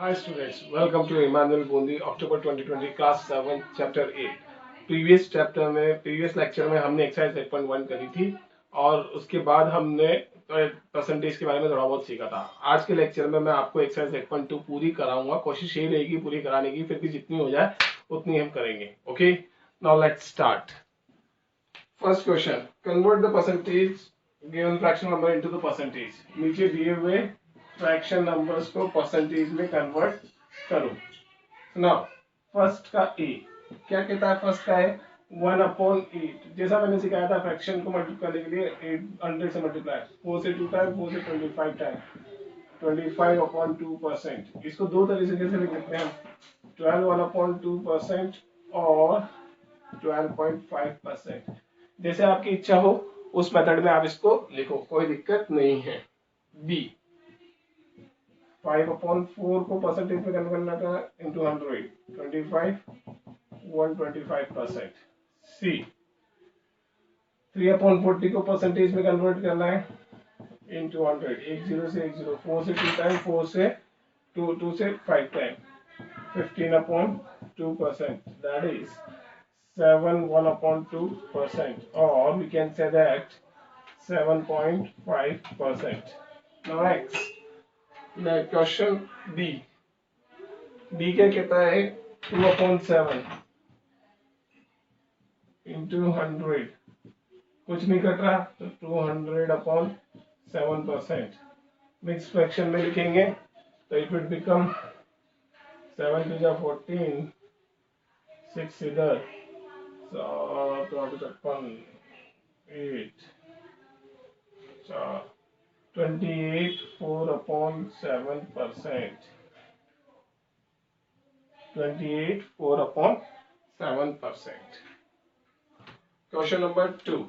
Hi students, welcome to Emmanuel Bundi October 2020 class 7 chapter 8। Previous lecture में हमने exercise 8.1 करी थी और उसके बाद हमने परसेंटेज के बारे में थोड़ा बहुत सीखा था। आज के लेक्चर में मैं आपको एक्सरसाइज 8.2 पूरी कराऊंगा, कोशिश यही रहेगी पूरी कराने की, फिर भी जितनी हो जाए उतनी हम करेंगे। Okay, now let's start. First question, convert the percentage given fraction number into the percentage. नीचे दिए हुए फ्रैक्शन नंबर्स को परसेंटेज में कन्वर्ट करो। नाउ फर्स्ट का ए क्या कहता है? फर्स्ट का है 1/8। जैसा मैंने सिखाया था फ्रैक्शन को मल्टीप्लाई करने के लिए 100 से मल्टीप्लाई, 4 से 2 टाइम, 4 से 25 टाइम, 25/2%। इसको दो तरीके से लिख सकते हैं, 12/2% और 12.5%। जैसे आपकी इच्छा हो उस मेथड में आप इसको लिखो, कोई दिक्कत नहीं है। बी 5/4 को परसेंटेज में कन्वर्ट करना था इंटू 100, 25 125%। सी 3/40 को परसेंटेज में कन्वर्ट करना है इंटू 100, 10 से 10, 4 से 2 टाइम, 4 से 2 से 5 time, 15/2%, that is 7/1/2%, or we can say that 7.5%. Now next, the question D. D क्या कहता है? 2/7 इंटू 100, कुछ नहीं कट रहा तो 200/7%। मिक्स फ्रैक्शन में लिखेंगे तो it will become 7 to the 14, 6 इधर, 8, 28 4/7%, 28 4/7%। क्वेश्चन नंबर 2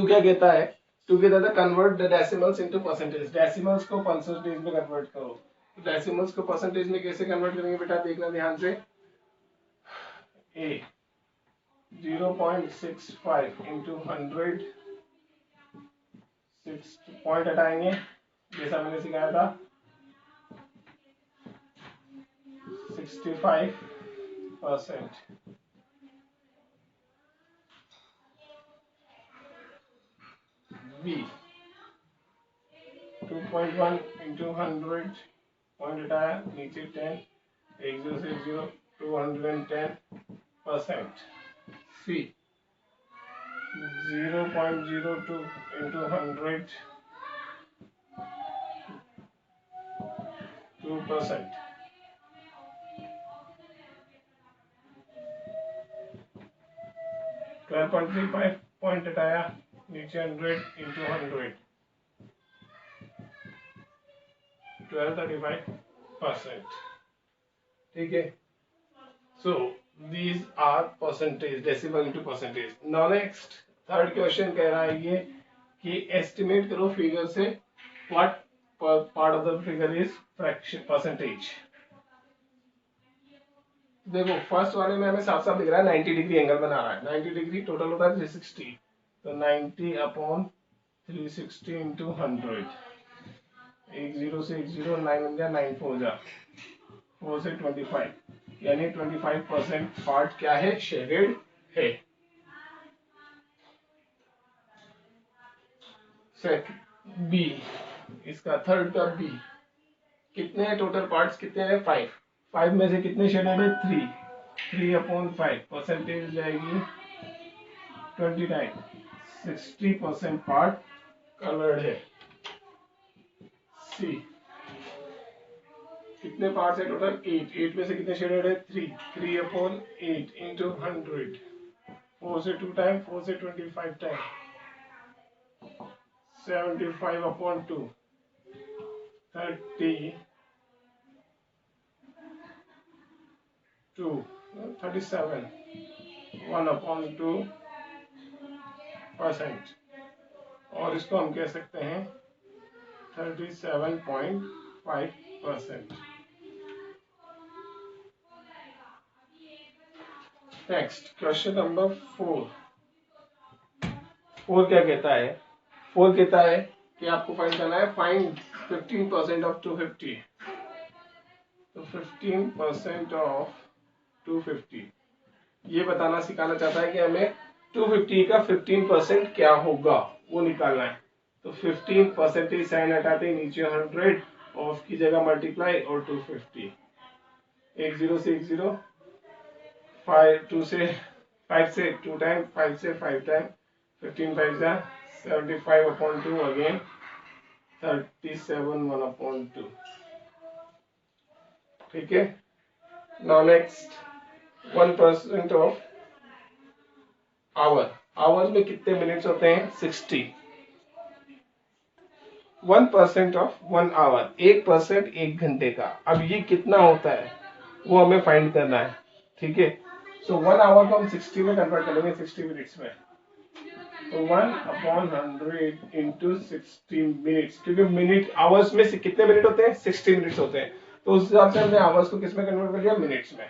क्या कहता है? 2 कहता था convert the decimals into percentage. Decimals को परसेंटेज में कन्वर्ट करो। डेसिमल्स को परसेंटेज में कैसे कन्वर्ट करेंगे बेटा, देखना ध्यान से। ए 0.65 इंटू 100, 6 पॉइंट हटाएंगे जैसा मैंने सिखाया था, 65%। बी 2.1 इंटू 100, पॉइंट हटाया, नीचे 10, 10 से 0, 210%। सी 0.02 इंटू 100, 2%। 12.35 पॉइंट हटाया, नीचे 100 इंटू 100, 1235%। ठीक है, so these are percentage, decimal into percentage. Now next, third question कह रहा है ये कि एस्टिमेट करो फिगर से what part of the figure is fraction percentage. देखो फर्स्ट वाले में हमें साफ साफ दिख रहा है 90 डिग्री एंगल बना रहा है। 90 डिग्री टोटल होता है 360, तो 90/360 इंटू 100, 10 से 10, 9 बन गया, 9 4 जा, 4 से 25, यानी 25% पार्ट क्या है? शेडेड है। सेकंड बी, इसका थर्ड का बी, कितने हैं टोटल पार्ट्स? कितने हैं? 5। 5 में से कितने शेडेड है? 3। 3/5 परसेंटेज जाएगी 29, 60% पार्ट कलर्ड है। सी कितने पार्ट्स है टोटल? 8। 8 में से कितने शेडेड है? 3। 3/8 इंटू 100, 4 से 2 टाइम, 4 से 25 टाइम, 75/2, 37, 1/2%, और इसको हम कह सकते हैं 37.5%। Next question number 4। 4 क्या कहता है? 4 कहता है कि आपको फाइंड करना है, फाइंड 15% ऑफ 250। 15% ऑफ 250, ये बताना सिखाना चाहता है कि हमें 250 का 15% क्या होगा वो निकालना है। तो 15% साइन हटाते ही नीचे 100 ऑफ की जगह मल्टीप्लाई और 250, एक जीरो से एक जीरो, 5 से 2 टाइम, 5 से 5 टाइम, 15 5 जा 75/2 अगेन 37 1/2। ठीक है। Now next 1% of hour, hour में कितने मिनट्स होते हैं 60। 1% ऑफ 1 आवर, 1% 1 घंटे का। अब ये कितना होता है वो हमें फाइंड करना है। ठीक है। सो 1 आवर को हम 60 में कन्वर्ट करेंगे, 60 मिनट्स में। तो 1/100 इंटू 60 मिनट्स, क्योंकि मिनट आवर्स में से कितने मिनट होते हैं 60 मिनट्स होते हैं, तो उस हिसाब से हमने आवर्स को किस में कन्वर्ट कर दिया मिनट्स में।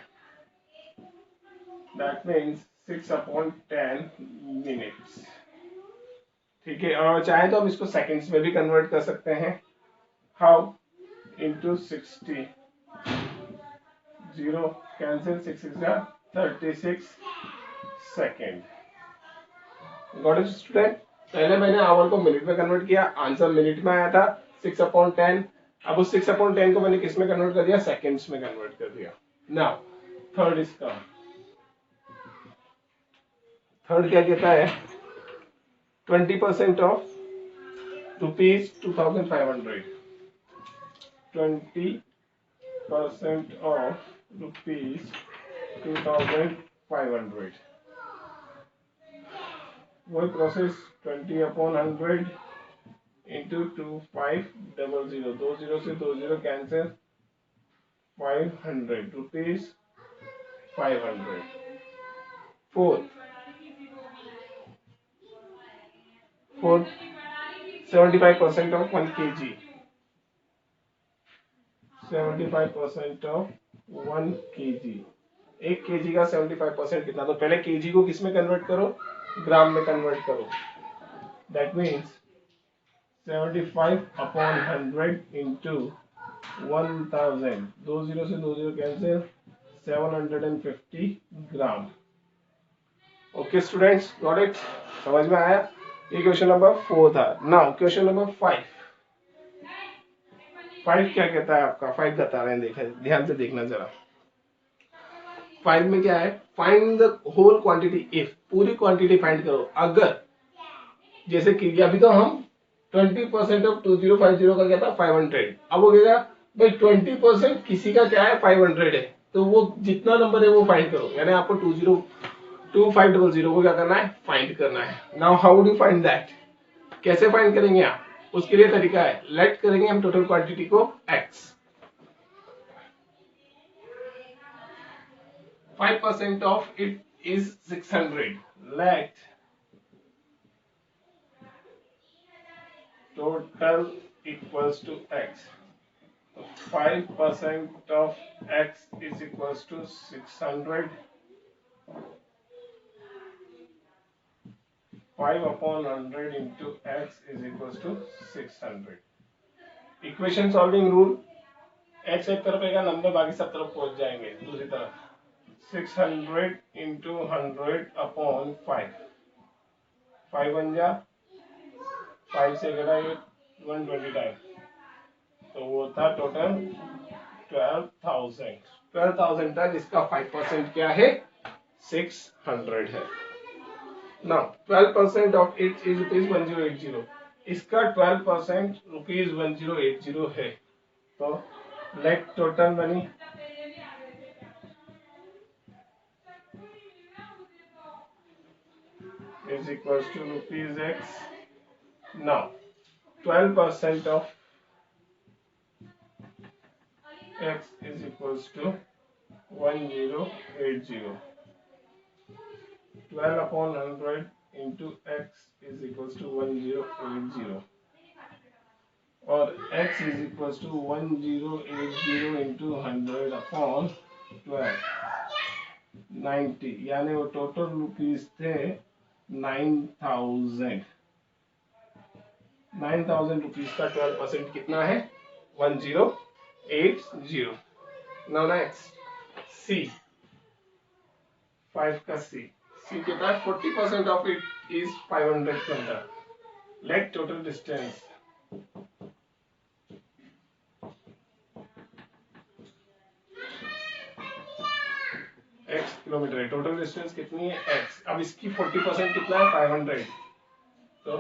That means 6/10 minutes. ठीक है। और चाहे तो हम इसको सेकंड्स में भी कन्वर्ट कर सकते हैं। How? Into 60, 0 cancel, 6 is 36 second. Got it student? पहले मैंने आवर को मिनट में कन्वर्ट किया, आंसर मिनट में आया था 6/10। अब उस 6/10 को मैंने किस में कन्वर्ट कर दिया सेकेंड्स में कन्वर्ट कर दिया। नाउ थर्ड इसका, थर्ड क्या कहता है 20% ऑफ ₹2500, 20% ऑफ ₹2500। वही प्रोसेस 20/100 इंटू 2500, 2 जीरो से 2 zero cancel, 500 rupees 500। Fourth 75% of 1 kg, 75% of 1 kg। 1 kg का 75% कितना, तो पहले kg को किस में कन्वर्ट करो ग्राम में कन्वर्ट करो। दैट मीन्स 75/100 इंटू 1000, 2 जीरो से 2 zero cancel, 750 gram. Okay students, got it? समझ में आया? ये क्वेश्चन नंबर 4 था। Now question number 5। 5 क्या कहता है आपका? 5 बता रहे हैं, देखा ध्यान से देखना जरा। 5 में क्या है? Find the whole quantity if, पूरी क्वांटिटी फाइंड करो अगर, जैसे कि अभी तो हम 20% ऑफ 2050 का क्या था 500। अब हो गया भाई 20% किसी का क्या है 500 है, तो वो जितना नंबर है वो फाइंड करो, यानी आपको 2500 को क्या करना है फाइंड करना है। Now how do find that, कैसे फाइंड करेंगे आप? उसके लिए तरीका है, लेट करेंगे हम टोटल क्वांटिटी को x, 5% of it is 600, let total equals to x. So 5% of x is equals to 600. 5/100 into x is equals to 600. Equation solving rule, x एक तरफ रहेगा, नंबर बाकी सब तरफ पहुंच जाएंगे दूसरी तरफ। 600 into 100/5, 5 बन जा, 5 से घटा 120 टाइम, तो वो था टोटल 12,000। 12,000 तक इसका 5% क्या है 600 है। नाउ 12% ऑफ इट इज ₹1080, इसका 12% ₹1080 है, तो let total money is equals to ₹x. Now 12% of x is equals to 1080. 12/100 into x is equals to 1080, और x is equals to 1080 into 100/12, 90, यानी वो टोटल रुपीज थे 9,000। 9,000 रुपीज का 12% कितना है 1080। नाउ नेक्स्ट सी, 5 का सी, सी के पास 40% of it is 500 kilometre. Let total distance, x kilometre है, टोटल डिस्टेंस कितनी है x। अब इसकी 40% कितना है 500, तो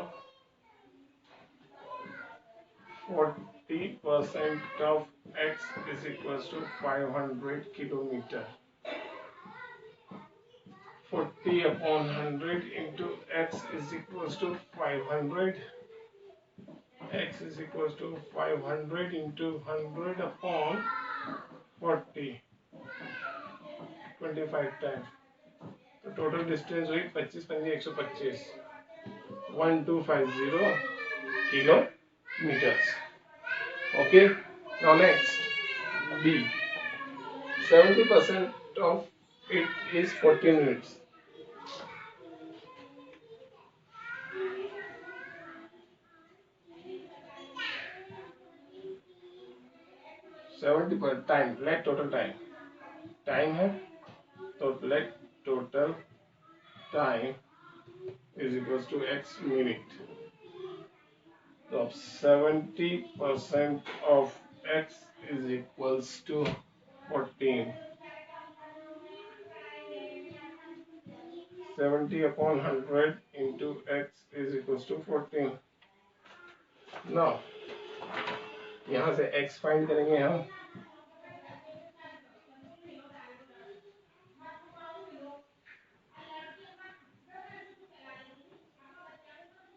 40% of x is equal to 500 kilometre. 40 upon 100 into x is equals to 500, x is equals to 500 into 100 upon 40, 25 time, तो total distance हुई 25 पंजे 125, 1250 kilometres. Okay, now next B, 70% of it is 40 minutes। 70 पर time, let total time, time है तो let total time is equal to x minute. तो अब 70% of x is equals to 14, 70 upon 100 into x is equals to 14। Now यहां से x find करेंगे हम,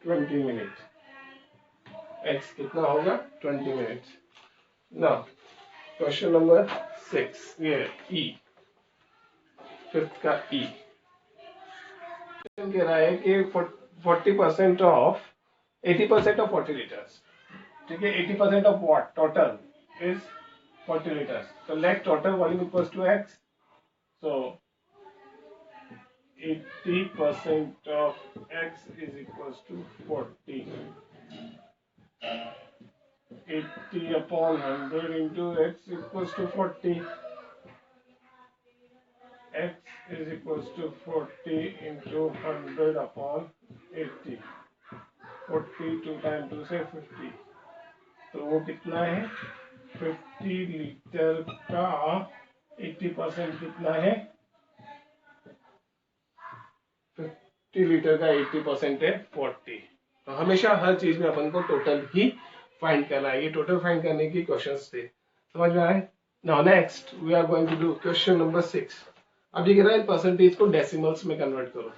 twenty minute, x कितना होगा 20 मिनट। नाउ क्वेश्चन नंबर 6, ये ई, फिफ्थ का ई कह रहा है कि 40% ऑफ 80% ऑफ 40 लीटर्स, ठीक है, 80% of what total is 40 litres. तो let total volume equals to x, so 80% of x is equals to 40, 80 upon 100 into x equals to 40, x is equals to 40 into 100 upon 80, 40 2 time 2 से 50, तो वो कितना है 50 litre का 80% कितना है, 50 लीटर का 80% है 40। तो हमेशा हर चीज में अपन को टोटल ही फाइंड करना है, ये टोटल फाइंड करने की क्वेश्चंस थे, समझ में आए। Now next we are going to do question number 6। अब ये कह रहा है परसेंटेज को डेसिमल्स में कन्वर्ट करो।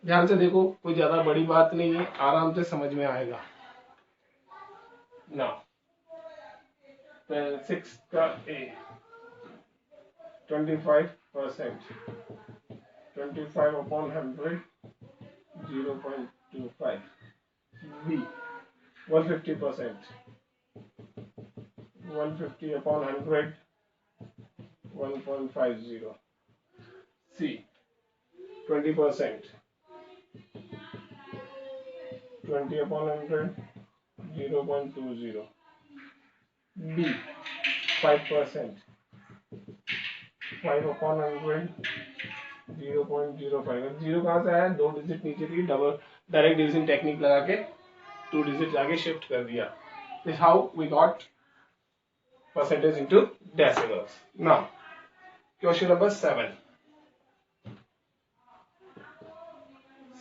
ध्यान से देखो, कोई ज्यादा बड़ी बात नहीं है, आराम से समझ में आएगा। नाउ 6 का ए, 25%, 25 upon 100 0.25, B 150%, 150 upon 100 1.50, C 20%, 20 upon 100 0.20, B 5%, 5 upon 100 0.05। Zero कहाँ से आया, दो डिजिट नीचे थी, डबल डायरेक्ट डिविजन टेक्निक लगा के 2 डिजिट आगे शिफ्ट कर दिया। This how we got percentage into decimals. Now, question number 7.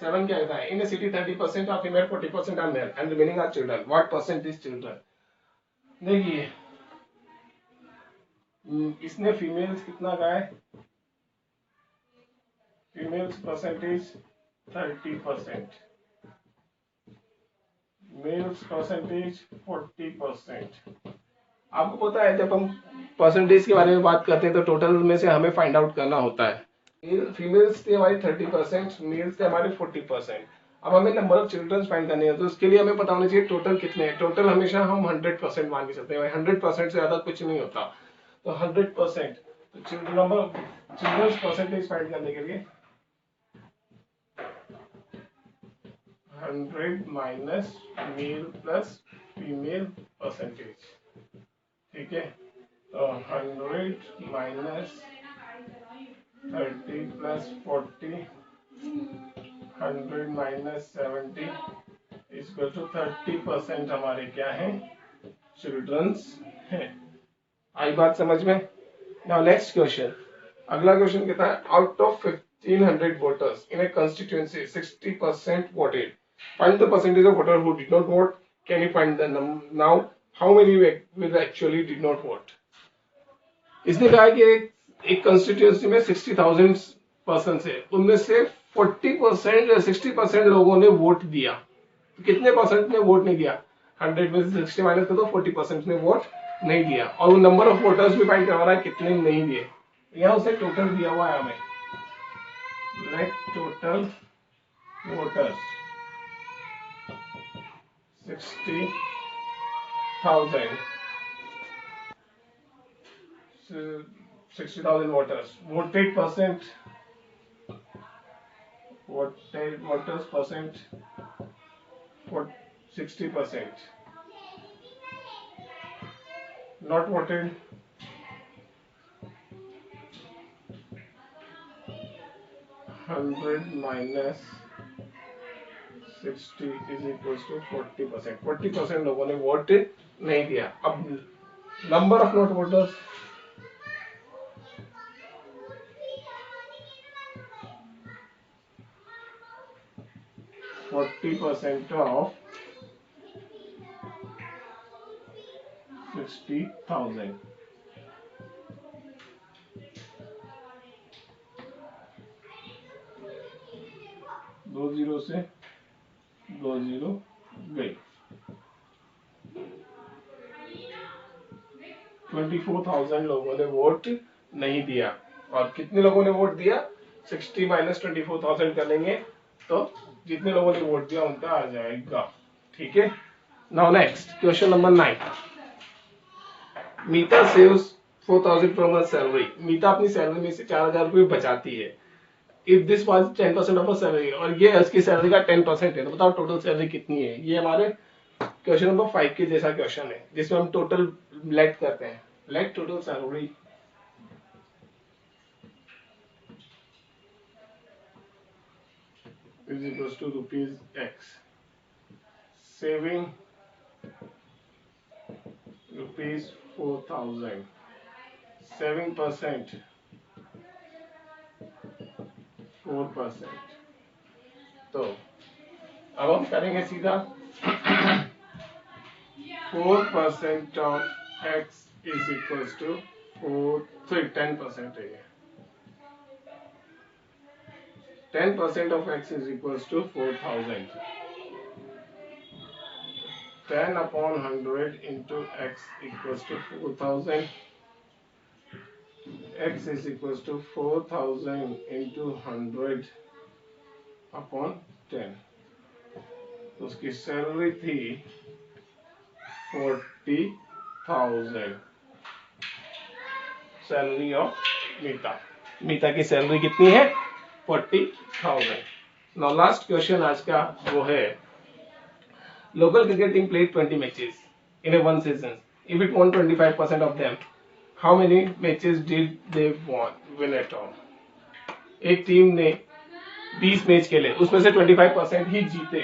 7 क्या कहता है, in a city 30% are female, 40% are male and remaining are children. What percent is children? देखिए, इसने फीमेल्स कितना कहा है, फीमेल्स परसेंटेज 30%, मेल्स परसेंटेज 40%। आपको पता है जब हम परसेंटेज के बारे में बात करते हैं तो टोटल में से हमें फाइंड आउट करना होता है। फीमेल्स थे हमारी 30%, मेल्स थे हमारे 40%। अब हमें नंबर ऑफ चिल्ड्रंस फाइंड करने हैं, तो उसके लिए हमें पता होना चाहिए टोटल कितने हैं। टोटल हमेशा हम 100% मान के चलते हैं, 100% से ज्यादा कुछ नहीं होता। तो 100%, तो नंबर चिल्ड्रंस परसेंटेज फाइंड करने के लिए 100 minus male plus female percentage, ठीक है। 100 minus 30 plus 40, 100 minus 70 equal to 30% हमारे क्या है, चिल्ड्रंस है। आई बात समझ में? नाउ नेक्स्ट क्वेश्चन, अगला क्वेश्चन कहता है out of 1500 voters in A constituency 60% voted, find the percentage of voter who did not vote, can you find the now how many will actually did not vote. इसने कहा कि एक constituency में 60,000 person है, उनमें से 40% या 60% लोगों ने वोट दिया, कितने परसेंट ने वोट नहीं दिया, 100 में से 60 माइनस कर दो, 40% ने वोट नहीं दिया। और वो नंबर ऑफ वोटर्स भी फाइंड करवा रहा है कितने नहीं दिए, यहाँ उसे टोटल दिया हुआ है हमें, let total voters 60,000 voters, voted percent, voted voters percent 60%, not voted 100 minus 60 is equals to 40%, 40% लोगों ने वोट नहीं दिया। अब number of not voters, %40 of 60,000, दो जीरो से दो जीरो गई, 24,000 लोगों ने वोट नहीं दिया। और कितने लोगों ने वोट दिया, 60 माइनस 24,000 करेंगे तो जितने लोगों ने वोट दिया उनका आ जाएगा। ठीक है, now next question number 9, Meeta saves 4,000 from her salary, Meeta अपनी सैलरी में से 4,000 रुपये बचाती है। If this was 10% of salary, और ये उसकी सैलरी का 10% है, तो बताओ टोटल सैलरी कितनी है। ये हमारे क्वेश्चन नंबर 5 के जैसा क्वेश्चन है, जिसमें हम टोटल लेट करते हैं, let total salary is equals to rupees X, saving rupees 4,000, saving percent 4%। तो अब हम करेंगे सीधा 4% of X is equals to 10% है, 10% of X is equals to 4,000, 10 upon 100 into X equals to 4,000, X is equals to 4,000 into 100 upon 10, तो उसकी salary थी 40,000, salary of मीता, मीता की सैलरी कितनी है, 40,000। नाउ लास्ट क्वेश्चन आज का वो है, local cricket team played 20 matches in a one season, if it won 25% of them, how many matches did they win at all. एक टीम ने 20 मैच खेले, उसमें से 25% ही जीते,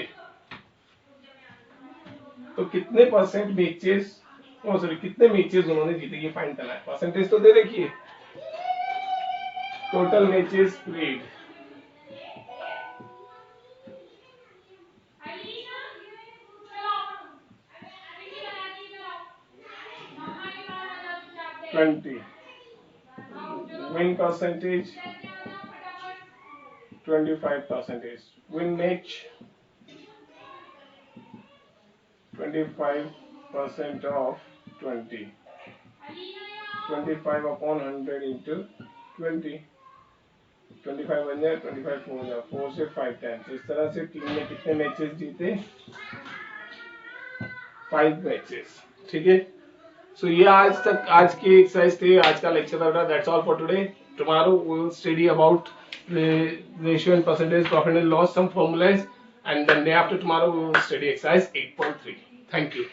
तो कितने परसेंट मैचेस, सॉरी कितने मैचेस उन्होंने जीते, ये फाइंड करना है। परसेंटेज तो दे रखिए, total matches played, win percentage 25%, win match 25% of 20, 25 upon 100 into 20, 25 बन जाए, 25 4 जाए, 4 से 5 10, तो इस तरह से टीम ने कितने मैचेस जीते, 5 मैचेस। ठीक है, सो ये आज की एक्सरसाइज थी, आज का लेक्चर था। That's all for today. Tomorrow we will study about ratio and percentage, profit and loss, some formulas, and then day after tomorrow we will study exercise 8.3. Thank you.